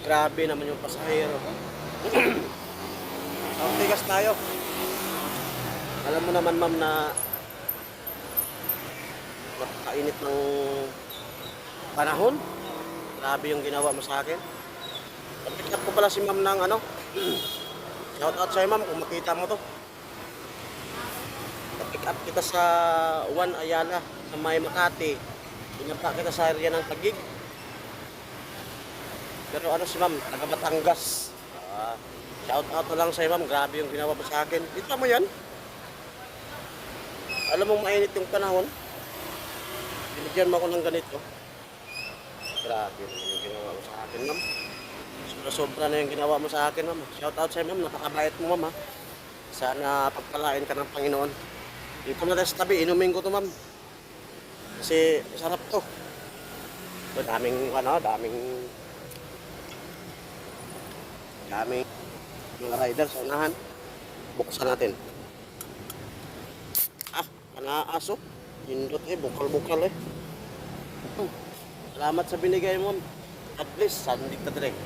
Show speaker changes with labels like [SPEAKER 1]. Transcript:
[SPEAKER 1] Grabe naman yung pasahero. Ang tigas tayo. Alam mo naman ma'am na napakainit ng panahon. Grabe yung ginawa mo sa akin. Pick up ko pala si ma'am ng ano. Shout out sa'yo ma'am kung makita mo to. Pick up kita sa Juan Ayala sa May Makati. Pinapa kita sa area ng Taguig. Pero ano si ma'am, taga Batangas. Shout out na lang sa'yo ma'am, grabe yung ginawa mo sa akin. Dito mo yan. Alam mo mainit yung panahon. Binigyan mo ako ng ganito. Grabe yung ginawa mo sa akin ma'am. Sobra na yung ginawa mo sa akin ma'am. Shout out sa'yo ma'am, napakabait mo ma'am ha. Sana pagpalain ka ng Panginoon. Dito na sa tabi, inumin ko to ma'am. Kasi sarap to. Daming mga rider sa unahan. Buksan natin. Kanaaso. Hindot bukal-bukal Salamat sa binigay mo. At least, sandig ka direct.